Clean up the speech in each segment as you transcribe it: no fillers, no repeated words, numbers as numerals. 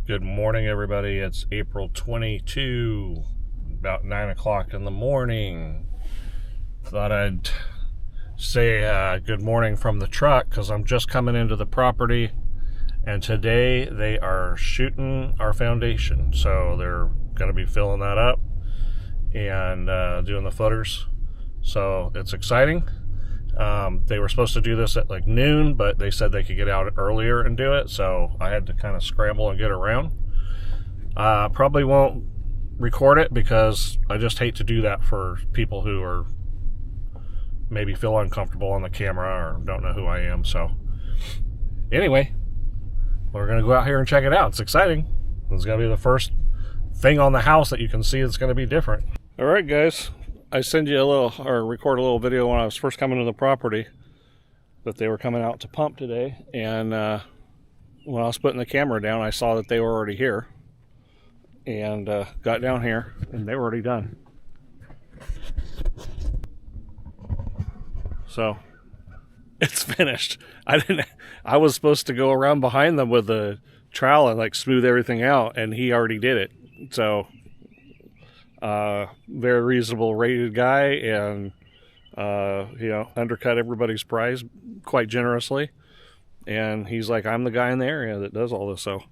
Good morning, everybody. It's April 22, about 9 o'clock in the morning. Thought I'd say good morning from the truck because I'm just coming into the property, and today they are shooting our foundation. So they're going to be filling that up and doing the footers. So it's exciting. They were supposed to do this at like noon, but they said they could get out earlier and do it, so I had to kind of scramble and get around. Probably won't record it because I just hate to do that for people who are maybe feel uncomfortable on the camera or don't know who I am. So anyway, we're gonna go out here and check it out. It's exciting. It's gonna be the first thing on the house that you can see that's gonna be different. All right, guys. I send you record a little video when I was first coming to the property that they were coming out to pump today, and when I was putting the camera down, I saw that they were already here, and got down here, and they were already done. So it's finished. I was supposed to go around behind them with a trowel and like smooth everything out, and he already did it. So very reasonable rated guy, and undercut everybody's price quite generously. And he's like, I'm the guy in the area that does all this. So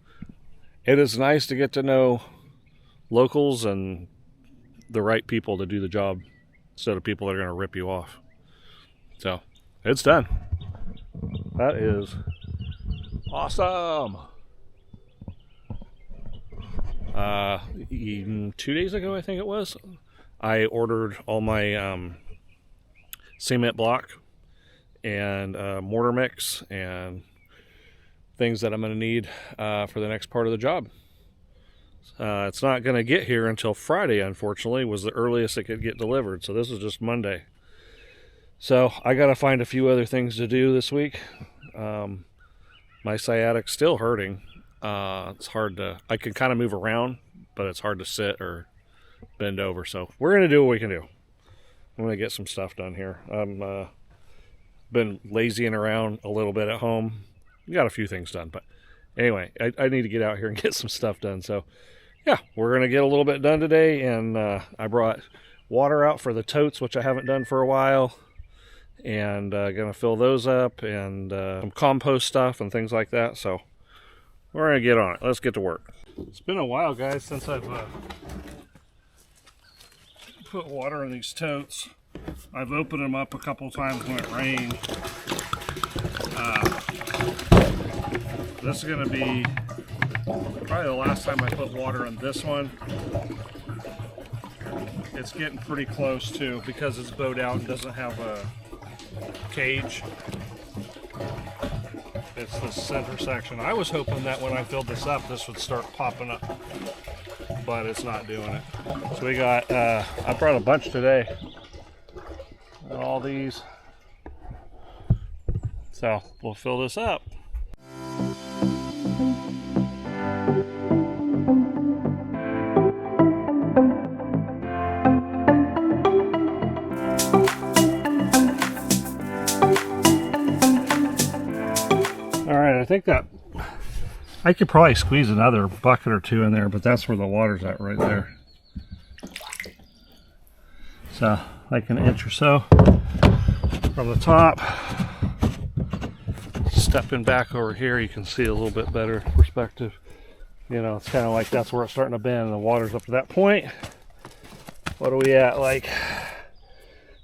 it is nice to get to know locals and the right people to do the job instead of people that are going to rip you off. So it's done. That is awesome. 2 days ago, I think it was, I ordered all my cement block and mortar mix and things that I'm going to need for the next part of the job. It's not going to get here until Friday, unfortunately, was the earliest it could get delivered. So this is just Monday. So I got to find a few other things to do this week. My sciatic's still hurting. It's hard to, I can kind of move around, but it's hard to sit or bend over. So we're going to do what we can do. I'm going to get some stuff done here. I'm been lazying around a little bit at home. Got a few things done, but anyway, I need to get out here and get some stuff done. So yeah, we're going to get a little bit done today. And I brought water out for the totes, which I haven't done for a while. And going to fill those up, and some compost stuff and things like that. So we're going to get on it. Let's get to work. It's been a while, guys, since I've put water in these totes. I've opened them up a couple times when it rained. This is going to be probably the last time I put water in this one. It's getting pretty close too, because it's bowed out and doesn't have a cage. It's the center section. I was hoping that when I filled this up, this would start popping up, but it's not doing it. So we got, I brought a bunch today. Got all these. So we'll fill this up. I think that I could probably squeeze another bucket or two in there, but that's where the water's at right there. So like an inch or so from the top. Stepping back over here, you can see a little bit better perspective. You know, it's kind of like that's where it's starting to bend, and the water's up to that point. What are we at? Like,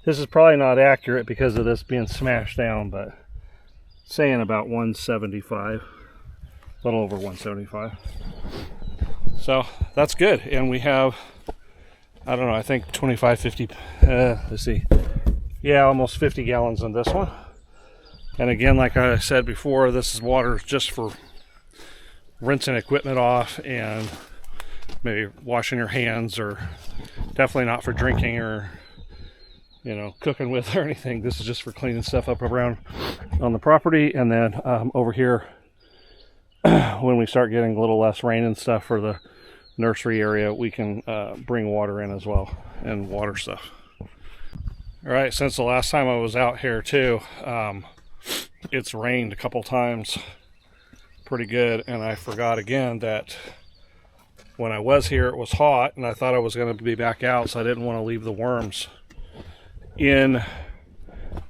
this is probably not accurate because of this being smashed down, but saying about 175, a little over 175. So that's good. And we have, I don't know, I think 25, 50, let's see. Yeah, almost 50 gallons in this one. And again, like I said before, this is water just for rinsing equipment off and maybe washing your hands, or definitely not for drinking or, you know, cooking with or anything. This is just for cleaning stuff up around on the property. And then over here, when we start getting a little less rain and stuff for the nursery area, we can bring water in as well and water stuff. All right, since the last time I was out here too, it's rained a couple times, pretty good, and I forgot again that when I was here it was hot, and I thought I was going to be back out, so I didn't want to leave the worms in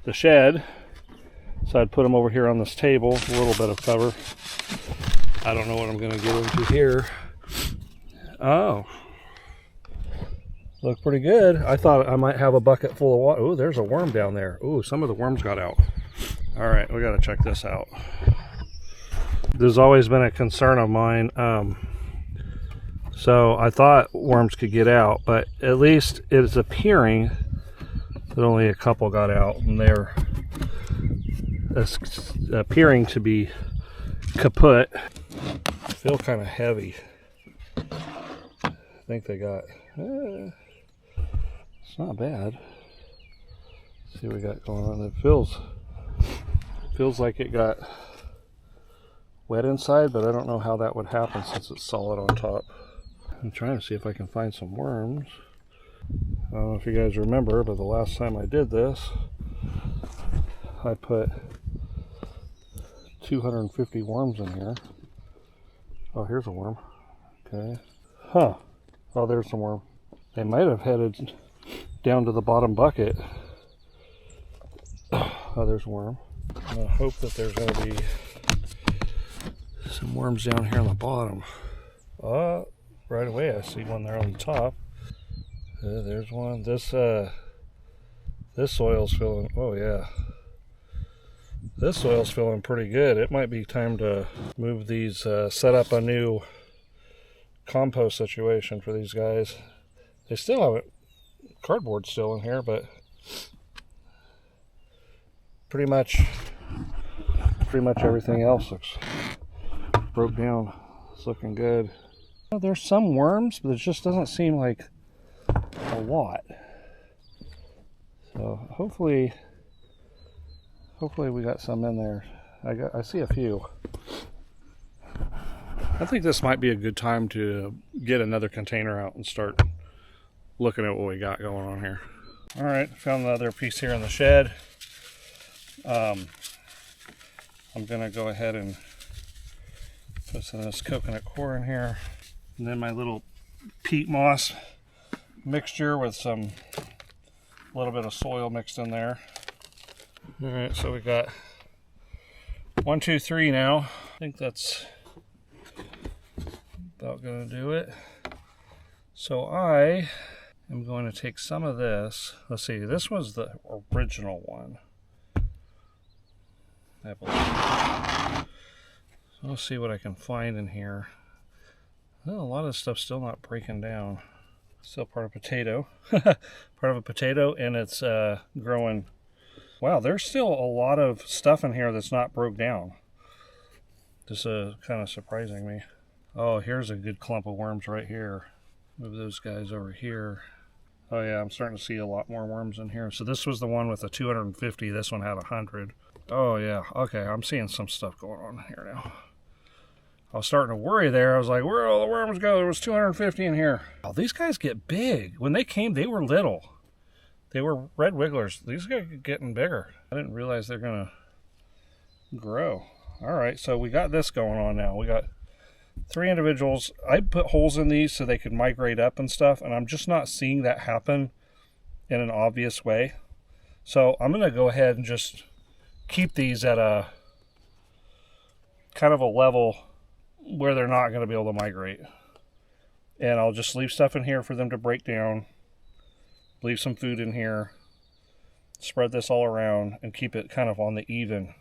the shed. So I'd put them over here on this table, a little bit of cover. I don't know what I'm going to get into here. Oh, look pretty good. I thought I might have a bucket full of water. Oh, there's a worm down there. Oh, some of the worms got out. All right, we got to check this out. There's always been a concern of mine. So I thought worms could get out, but at least it is appearing that only a couple got out, and they're appearing to be kaput. I feel kind of heavy. I think they got, it's not bad. Let's see what we got going on. It feels like it got wet inside, but I don't know how that would happen since it's solid on top. I'm trying to see if I can find some worms. I don't know if you guys remember, but the last time I did this, I put 250 worms in here. Oh, here's a worm. Okay. Huh. Oh, there's some worm. They might have headed down to the bottom bucket. Oh, there's a worm. I hope that there's going to be some worms down here on the bottom. Right away I see one there on the top. There's one. This soil's feeling, oh yeah. This soil's feeling pretty good. It might be time to move these, set up a new compost situation for these guys. They still have cardboard still in here, but pretty much everything else looks broke down. It's looking good. Well, there's some worms, but it just doesn't seem like a lot. So hopefully we got some in there. I see a few. I think this might be a good time to get another container out and start looking at what we got going on here. All right, found another piece here in the shed. I'm gonna go ahead and put some of this coconut coir in here, and then my little peat moss mixture with some little bit of soil mixed in there. All right, so we got 1, 2, 3 now. I think that's about gonna do it. So I am going to take some of this. Let's see, this was the original one, I believe. So let's see what I can find in here. Well, a lot of stuff's still not breaking down. Still part of potato. Part of a potato, and it's growing. Wow, there's still a lot of stuff in here that's not broke down. This is kind of surprising me. Oh, here's a good clump of worms right here. Move those guys over here. Oh yeah, I'm starting to see a lot more worms in here. So this was the one with the 250. This one had 100. Oh yeah, okay, I'm seeing some stuff going on here now. I was starting to worry there. I was like, where'd all the worms go? There was 250 in here. Oh, these guys get big. When they came, they were little. They were red wigglers. These guys are getting bigger. I didn't realize they're gonna grow. All right, so we got this going on now. We got 3 individuals. I put holes in these so they could migrate up and stuff, and I'm just not seeing that happen in an obvious way. So I'm gonna go ahead and just keep these at a kind of a level where they're not going to be able to migrate. And I'll just leave stuff in here for them to break down. Leave some food in here. Spread this all around and keep it kind of on the even.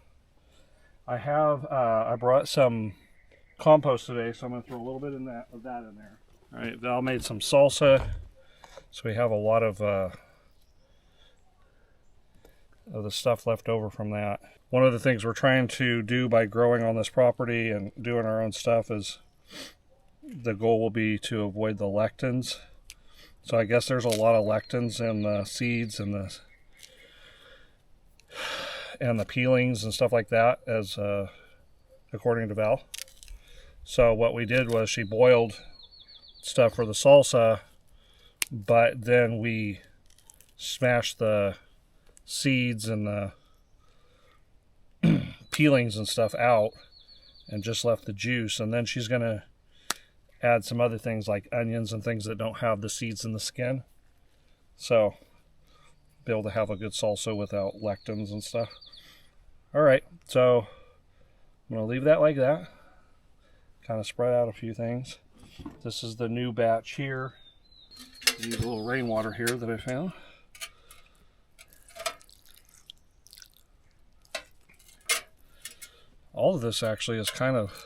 I brought some compost today, so I'm going to throw a little bit of that in there. All right, Val made some salsa. So we have a lot of the stuff left over from that. One of the things we're trying to do by growing on this property and doing our own stuff is the goal will be to avoid the lectins. So I guess there's a lot of lectins in the seeds and the peelings and stuff like that, as according to Val. So what we did was she boiled stuff for the salsa, but then we smashed the seeds and the peelings and stuff out and just left the juice. And then she's going to add some other things like onions and things that don't have the seeds in the skin. So be able to have a good salsa without lectins and stuff. All right, so I'm going to leave that like that. Kind of spread out a few things. This is the new batch here. Use a little rainwater here that I found. All of this actually is kind of,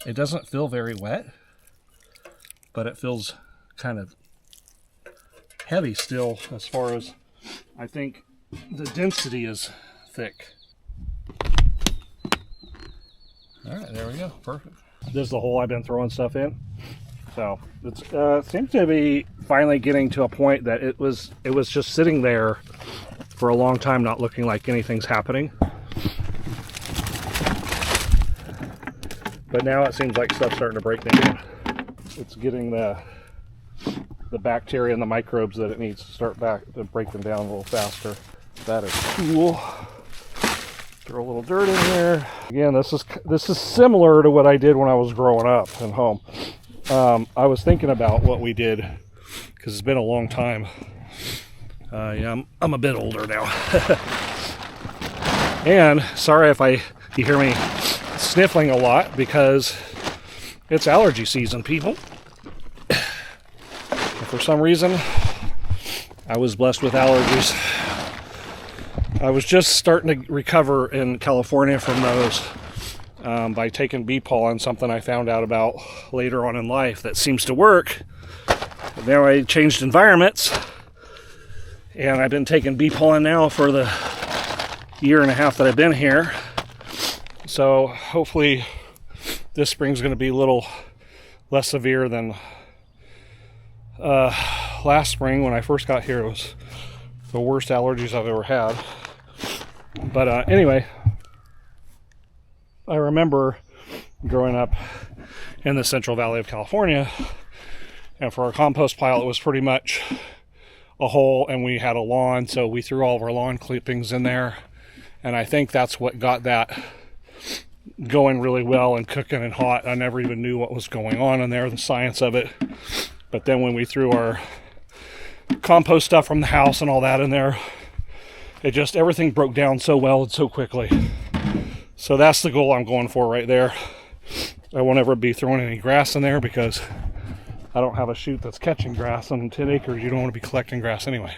it doesn't feel very wet, but it feels kind of heavy still as far as, I think the density is thick. All right, there we go, perfect. This is the hole I've been throwing stuff in. So it seems to be finally getting to a point that it was just sitting there for a long time, not looking like anything's happening. But now it seems like stuff's starting to break down. It's getting the bacteria and the microbes that it needs to start back to break them down a little faster. That is cool. Throw a little dirt in here. Again, this is similar to what I did when I was growing up at home. I was thinking about what we did because it's been a long time. Yeah, I'm a bit older now. And sorry if you hear me sniffling a lot because it's allergy season, people. And for some reason, I was blessed with allergies. I was just starting to recover in California from those by taking bee pollen, something I found out about later on in life that seems to work. But now I changed environments, and I've been taking bee pollen now for the year and a half that I've been here. So hopefully this spring's going to be a little less severe than last spring. When I first got here, it was the worst allergies I've ever had. But anyway, I remember growing up in the Central Valley of California, and for our compost pile it was pretty much a hole, and we had a lawn, so we threw all of our lawn clippings in there, and I think that's what got that going really well and cooking and hot. I never even knew what was going on in there, the science of it. But then when we threw our compost stuff from the house and all that in there, it just, everything broke down so well and so quickly. So that's the goal I'm going for right there. I won't ever be throwing any grass in there because I don't have a chute that's catching grass. On 10 acres, you don't want to be collecting grass anyway.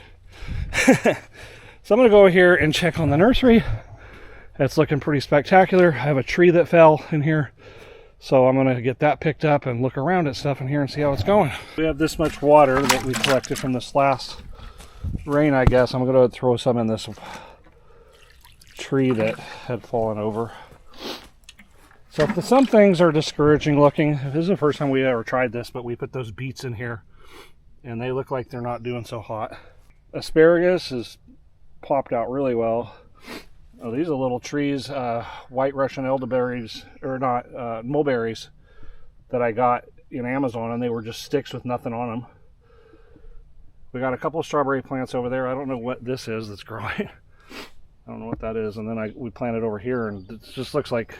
So I'm going to go over here and check on the nursery. It's looking pretty spectacular. I have a tree that fell in here, so I'm going to get that picked up and look around at stuff in here and see how it's going. We have this much water that we collected from this last rain, I guess. I'm going to throw some in this tree that had fallen over. So some things are discouraging looking. This is the first time we ever tried this, but we put those beets in here and they look like they're not doing so hot. Asparagus has popped out really well. Oh, these are little trees, white Russian elderberries, or not, mulberries that I got in Amazon, and they were just sticks with nothing on them. We got a couple of strawberry plants over there. I don't know what this is that's growing. I don't know what that is. And then we planted over here, and it just looks like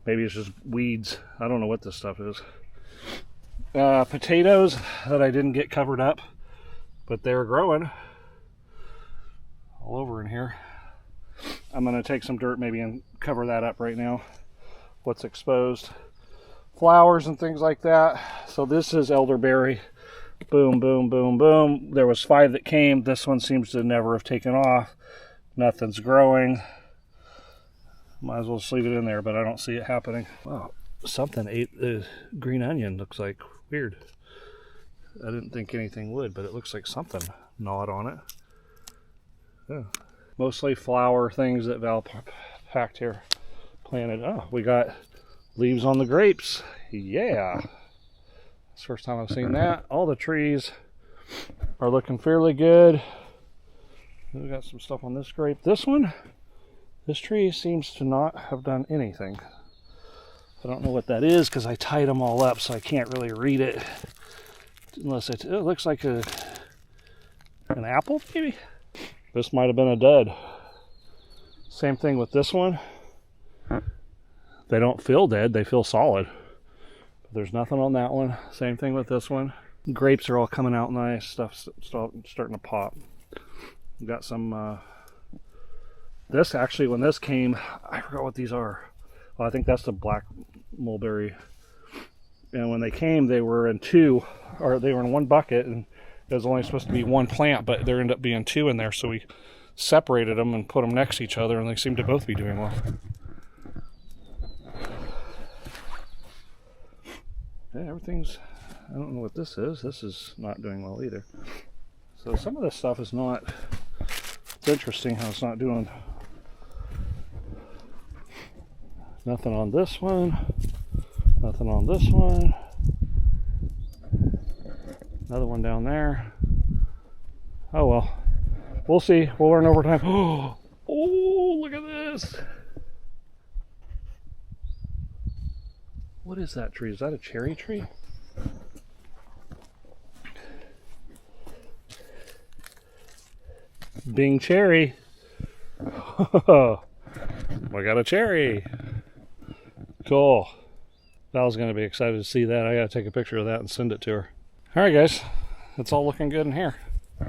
maybe it's just weeds. I don't know what this stuff is. Potatoes that I didn't get covered up, but they're growing all over in here. I'm going to take some dirt maybe and cover that up right now, what's exposed. Flowers and things like that. So this is elderberry. Boom, boom, boom, boom. There was 5 that came. This one seems to never have taken off. Nothing's growing. Might as well just leave it in there, but I don't see it happening. Wow, something ate the green onion. Looks like weird. I didn't think anything would, but it looks like something gnawed on it. Yeah. Mostly flower things that Val packed here, planted. Oh, we got leaves on the grapes. Yeah. It's the first time I've seen that. All the trees are looking fairly good. We got some stuff on this grape. This one, this tree seems to not have done anything. I don't know what that is because I tied them all up, so I can't really read it. Unless it looks like an apple, maybe? This might have been a dud. Same thing with this one. They don't feel dead, they feel solid. But there's nothing on that one. Same thing with this one. Grapes are all coming out nice. Stuff's starting to pop. We've got some, this actually, when this came, I forgot what these are. Well, I think that's the black mulberry. And when they came, they were in one bucket, and it was only supposed to be one plant, but there ended up being two in there, so we separated them and put them next to each other, and they seem to both be doing well. Yeah, everything's, I don't know what this is. This is not doing well either. So some of this stuff is not, it's interesting how it's not doing. Nothing on this one. Nothing on this one. Another one down there. Oh well. We'll see. We'll learn over time. Oh, look at this. What is that tree? Is that a cherry tree? Bing cherry. I got a cherry. Cool. Val's going to be excited to see that. I got to take a picture of that and send it to her. All right, guys. It's all looking good in here. All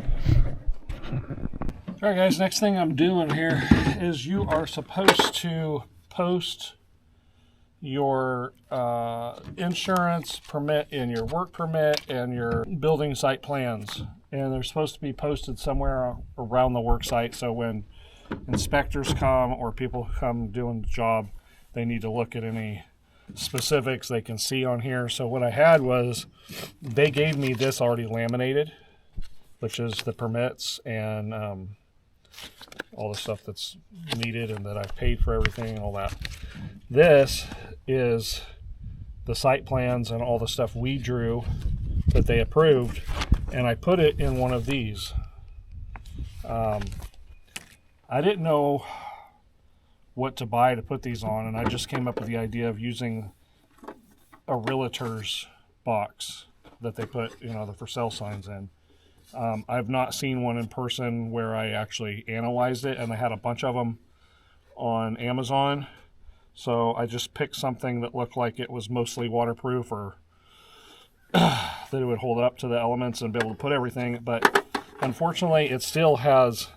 right, guys. Next thing I'm doing here is you are supposed to post your insurance permit and your work permit and your building site plans. And they're supposed to be posted somewhere around the work site. So when inspectors come or people come doing the job, they need to look at any specifics they can see on here. So what I had was, they gave me this already laminated, which is the permits and all the stuff that's needed and that I've paid for everything and all that. This is the site plans and all the stuff we drew that they approved, and I put it in one of these. I didn't know what to buy to put these on, and I just came up with the idea of using a realtor's box that they put, the for sale signs in. I've not seen one in person where I actually analyzed it, and I had a bunch of them on Amazon. So I just picked something that looked like it was mostly waterproof, or that it would hold up to the elements and be able to put everything. But unfortunately, it still has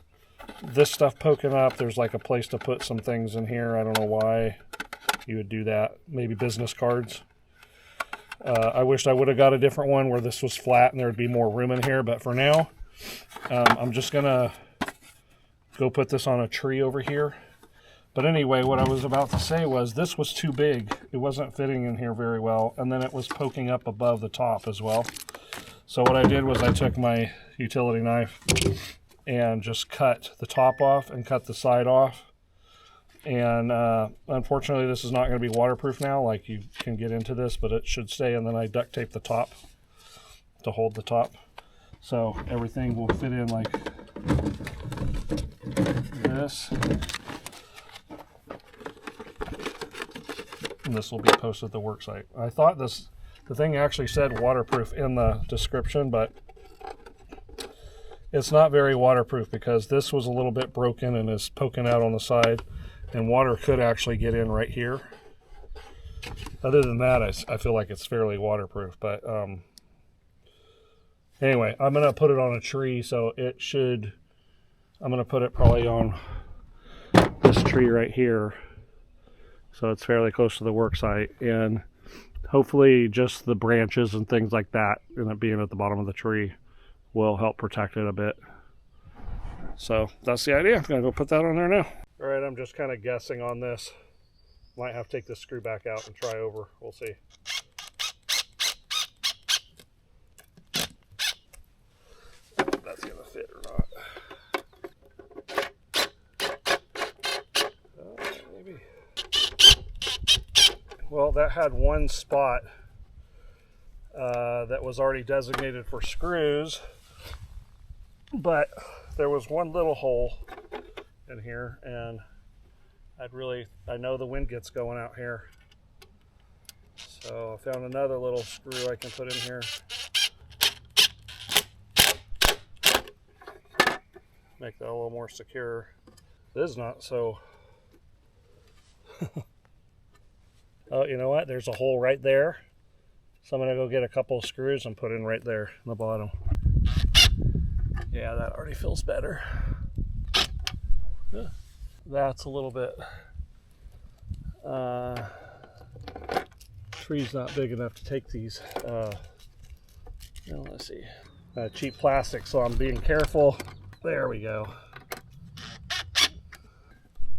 this stuff poking up. There's like a place to put some things in here. I don't know why you would do that. Maybe business cards. I wished I would have got a different one where this was flat and there would be more room in here. But for now, I'm just going to go put this on a tree over here. But anyway, what I was about to say was this was too big. It wasn't fitting in here very well. And then it was poking up above the top as well. So what I did was I took my utility knife and just cut the top off and cut the side off. And unfortunately, this is not going to be waterproof now. Like, you can get into this, but it should stay. And then I duct tape the top to hold the top. So everything will fit in like this. And this will be posted at the work site. I thought the thing actually said waterproof in the description, but it's not very waterproof because this was a little bit broken and is poking out on the side, and water could actually get in right here. Other than that, I feel like it's fairly waterproof. But anyway, I'm going to put it on a tree, so I'm going to put it probably on this tree right here. So it's fairly close to the work site, and hopefully just the branches and things like that, and it being at the bottom of the tree, will help protect it a bit. So that's the idea. I'm going to go put that on there now. All right, I'm just kind of guessing on this. Might have to take this screw back out and try over. We'll see. If that's going to fit or not. Maybe. Well, that had one spot that was already designated for screws, but there was one little hole in here, and I know the wind gets going out here, so I found another little screw I can put in here. Make that a little more secure. This is not so Oh, you know what? There's a hole right there. So I'm gonna go get a couple of screws and put in right there in the bottom. Yeah, that already feels better. That's a little bit, tree's not big enough to take these, let's see, cheap plastic, so I'm being careful. There we go.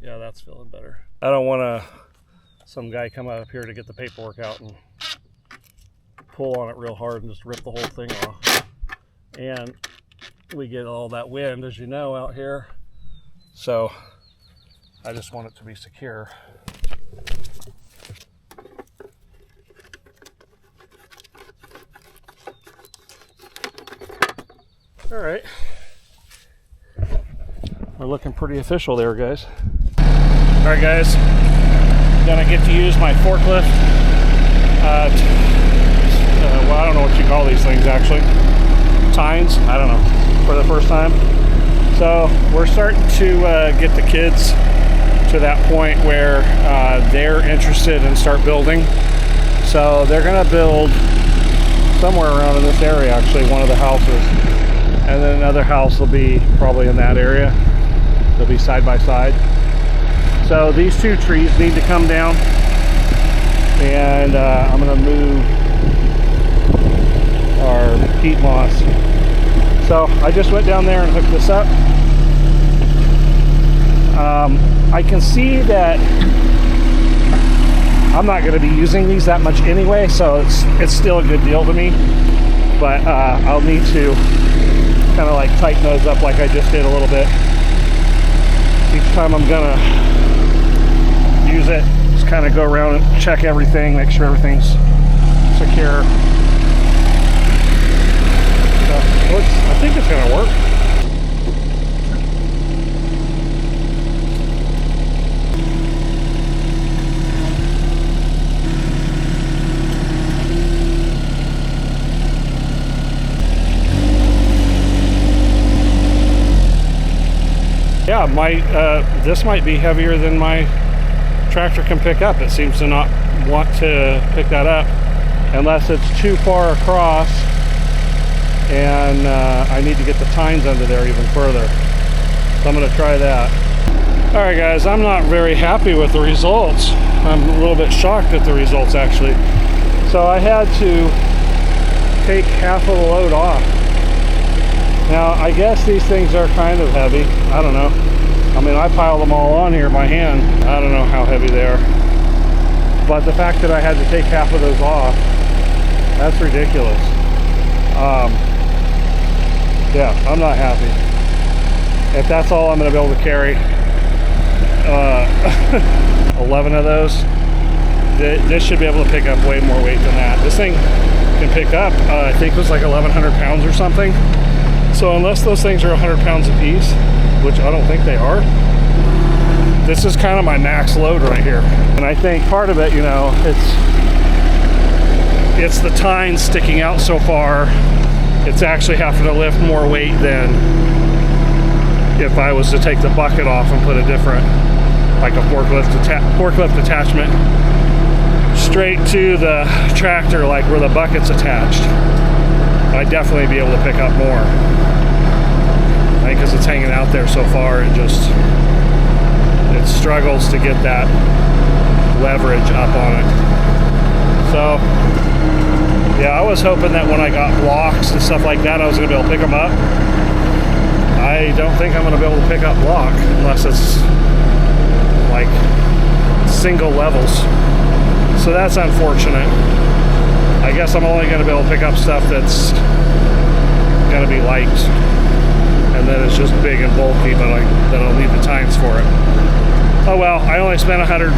Yeah, that's feeling better. I don't want some guy come up here to get the paperwork out and pull on it real hard and just rip the whole thing off. And we get all that wind, as you know, out here. So I just want it to be secure. All right. We're looking pretty official there, guys. All right, guys. Gonna get to use my forklift. Well, I don't know what you call these things, actually. Tines, I don't know, for the first time. So we're starting to get the kids to that point where they're interested in start building. So they're gonna build somewhere around in this area, actually, one of the houses. And then another house will be probably in that area. They'll be side by side. So these two trees need to come down. And I'm gonna move our peat moss. So I just went down there and hooked this up. I can see that I'm not going to be using these that much anyway, so it's still a good deal to me. But I'll need to kind of like tighten those up like I just did a little bit. Each time I'm gonna use it, just kind of go around and check everything, make sure everything's secure. I think it's going to work. Yeah, this might be heavier than my tractor can pick up. It seems to not want to pick that up unless it's too far across. And I need to get the tines under there even further. So I'm going to try that. All right, guys, I'm not very happy with the results. I'm a little bit shocked at the results, actually. So I had to take half of the load off. Now, I guess these things are kind of heavy. I don't know. I mean, I piled them all on here by hand. I don't know how heavy they are. But the fact that I had to take half of those off, that's ridiculous. Yeah, I'm not happy. If that's all I'm going to be able to carry, 11 of those, this should be able to pick up way more weight than that. This thing can pick up, I think it was like 1,100 pounds or something. So unless those things are 100 pounds a piece, which I don't think they are, this is kind of my max load right here. And I think part of it, you know, it's the tines sticking out so far. It's actually having to lift more weight than if I was to take the bucket off and put a different, like a forklift attachment straight to the tractor, like where the bucket's attached. I'd definitely be able to pick up more. I think because it's hanging out there so far, it struggles to get that leverage up on it. So yeah, I was hoping that when I got blocks and stuff like that, I was going to be able to pick them up. I don't think I'm going to be able to pick up block unless it's like single levels. So that's unfortunate. I guess I'm only going to be able to pick up stuff that's going to be light, and then it's just big and bulky, but then I'll need the tines for it. Oh well, I only spent $150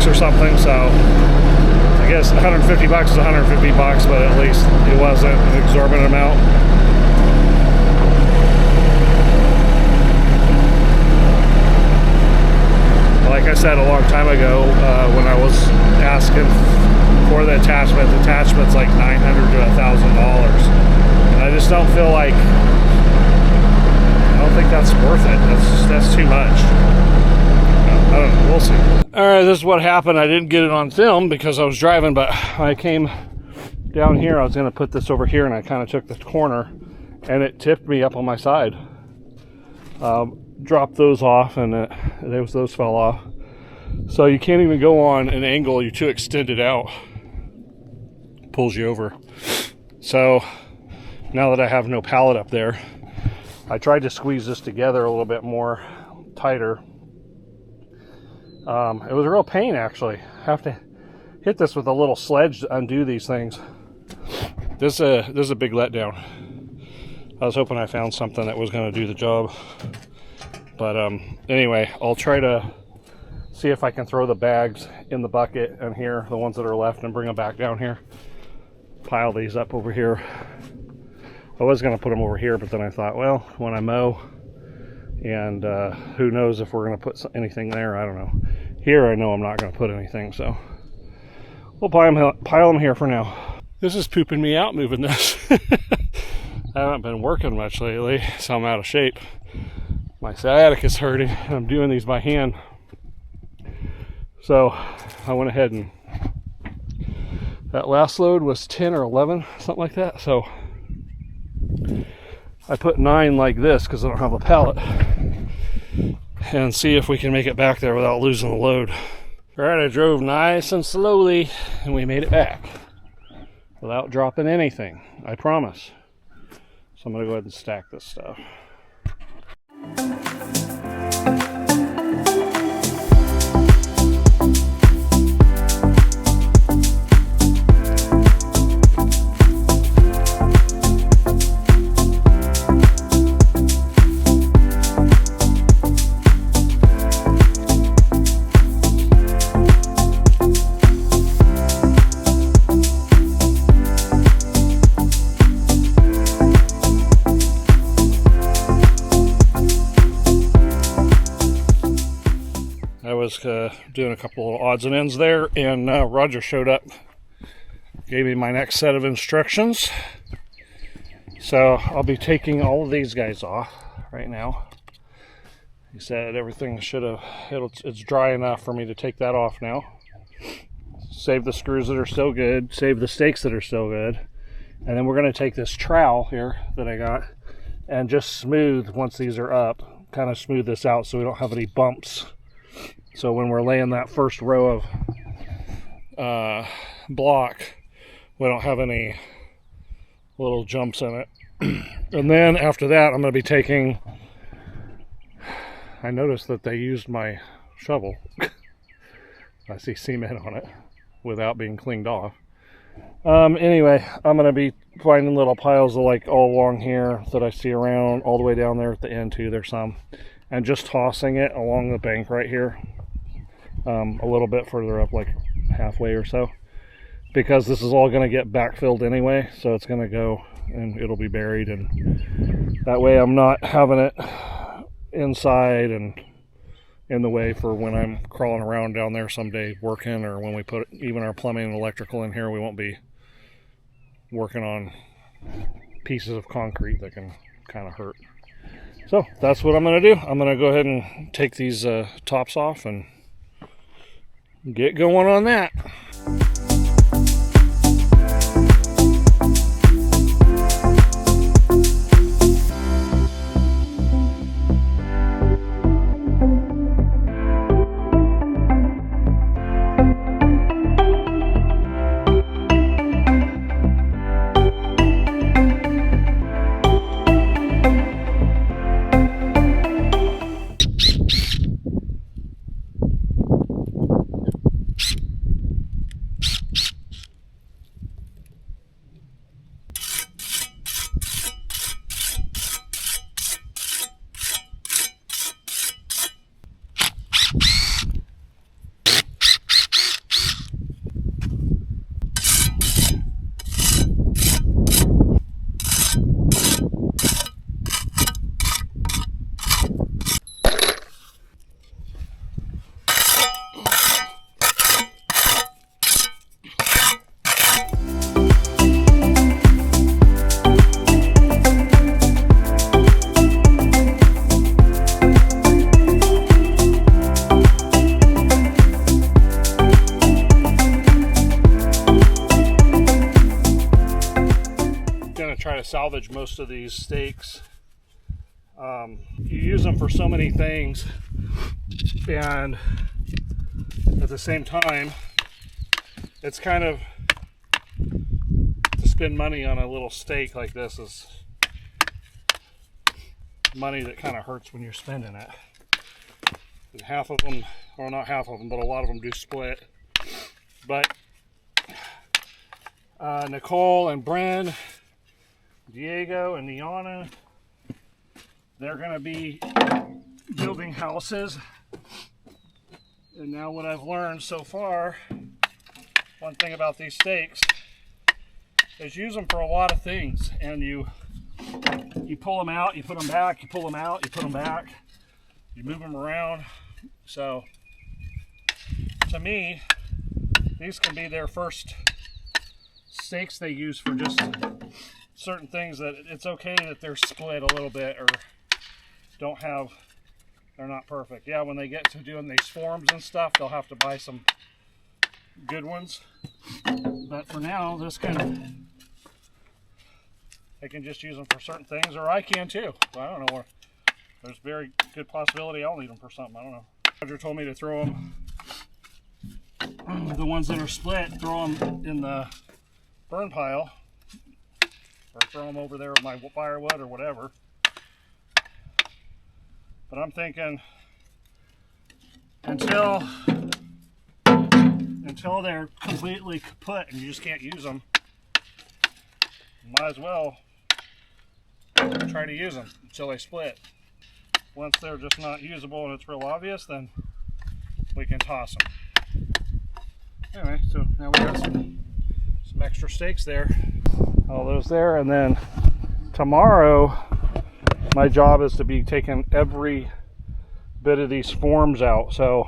or something, so I guess 150 bucks is 150 bucks, but at least it wasn't an exorbitant amount. Like I said a long time ago, when I was asking for the attachment's like $900 to $1,000. And I just don't feel like, I don't think that's worth it. That's too much. I don't know, we'll see. All right, this is what happened. I didn't get it on film because I was driving, but I came down here. I was going to put this over here, and I kind of took the corner, and it tipped me up on my side. Dropped those off, and those fell off. So you can't even go on an angle. You're too extended out. Pulls you over. So now that I have no pallet up there, I tried to squeeze this together a little bit more tighter. It was a real pain, actually. Have to hit this with a little sledge to undo these things. This is a big letdown. I was hoping I found something that was going to do the job. But anyway, I'll try to see if I can throw the bags in the bucket and here, the ones that are left, and bring them back down here. Pile these up over here. I was going to put them over here, but then I thought, well, when I mow, and who knows if we're going to put anything there, I don't know. Here I know I'm not going to put anything, so we'll pile them here for now. This is pooping me out moving this. I haven't been working much lately, so I'm out of shape. My sciatica is hurting, and I'm doing these by hand. So I went ahead and that last load was 10 or 11, something like that. So I put 9 like this because I don't have a pallet, and see if we can make it back there without losing the load. All right, I drove nice and slowly, and we made it back without dropping anything, I promise. So I'm gonna go ahead and stack this stuff. Doing a couple of odds and ends there, and Roger showed up, gave me my next set of instructions. So I'll be taking all of these guys off right now. He said everything it's dry enough for me to take that off now. Save the screws that are still good, save the stakes that are still good, and then we're going to take this trowel here that I got and just smooth, once these are up, kind of smooth this out so we don't have any bumps. So when we're laying that first row of block, we don't have any little jumps in it. And then after that, I'm going to be taking, I noticed that they used my shovel. I see cement on it without being cleaned off. Anyway, I'm going to be finding little piles of like all along here that I see around, all the way down there at the end too, there's some. And just tossing it along the bank right here. A little bit further up, like halfway or so, because this is all going to get backfilled anyway, so it's going to go and it'll be buried, and that way I'm not having it inside and in the way for when I'm crawling around down there someday working, or when we put even our plumbing and electrical in here, we won't be working on pieces of concrete that can kind of hurt. So that's what I'm going to do. I'm going to go ahead and take these tops off and get going on that. going to try to salvage most of these stakes. You use them for so many things, and at the same time, it's kind of, to spend money on a little stake like this is money that kind of hurts when you're spending it. And half of them, or not half of them, but a lot of them do split. But Nicole and Bren, Diego and Niana, they're going to be building houses. And now what I've learned so far, one thing about these stakes is use them for a lot of things. And you pull them out, you put them back, you pull them out, you put them back, you move them around. So to me, these can be their first stakes they use for just certain things that it's okay that they're split a little bit or they're not perfect. Yeah, when they get to doing these forms and stuff, they'll have to buy some good ones. But for now, they can just use them for certain things, or I can too. I don't know, there's a very good possibility I'll need them for something. I don't know. Roger told me to throw them, the ones that are split, throw them in the burn pile, or throw them over there with my firewood or whatever. But I'm thinking until they're completely kaput and you just can't use them, might as well try to use them until they split. Once they're just not usable and it's real obvious, then we can toss them. Anyway, so now we got some extra stakes there. All those there, and then tomorrow my job is to be taking every bit of these forms out. So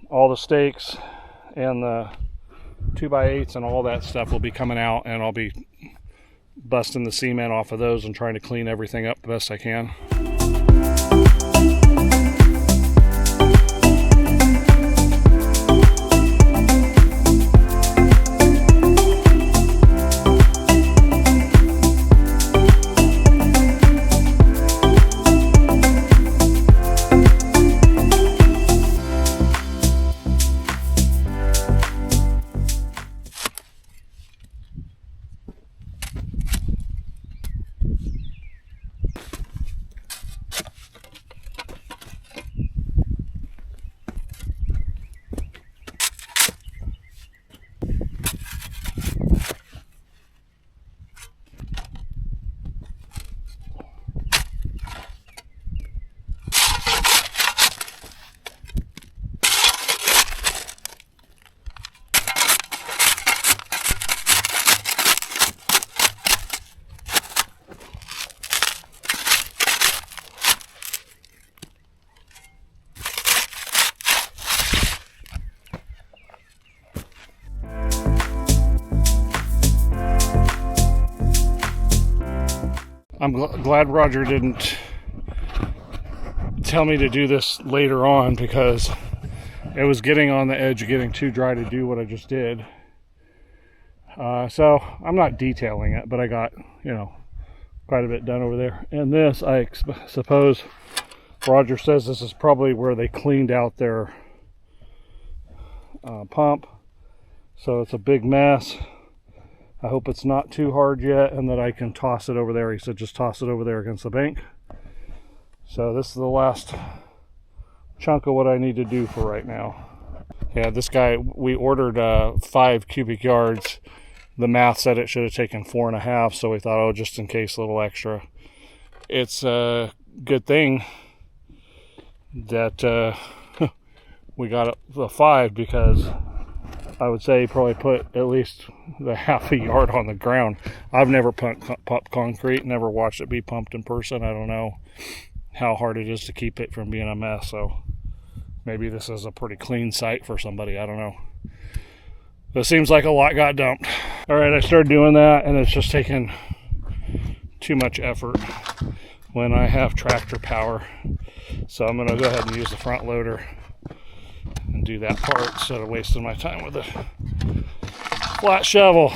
all the stakes and the 2x8s and all that stuff will be coming out, and I'll be busting the cement off of those and trying to clean everything up the best I can. I'm glad Roger didn't tell me to do this later on, because it was getting on the edge of getting too dry to do what I just did. So I'm not detailing it, but I got, quite a bit done over there. And this, I suppose, Roger says this is probably where they cleaned out their pump. So it's a big mess. I hope it's not too hard yet and that I can toss it over there. He said just toss it over there against the bank. So this is the last chunk of what I need to do for right now. Yeah, this guy, we ordered 5 cubic yards. The math said it should have taken 4.5, so we thought, oh, just in case, a little extra. It's a good thing that we got the 5, because I would say probably put at least the half a yard on the ground. I've never pumped concrete, never watched it be pumped in person. I don't know how hard it is to keep it from being a mess, so maybe this is a pretty clean site for somebody. I don't know. It seems like a lot got dumped. All right, I started doing that, and it's just taking too much effort when I have tractor power. So I'm gonna go ahead and use the front loader and do that part instead of wasting my time with a flat shovel.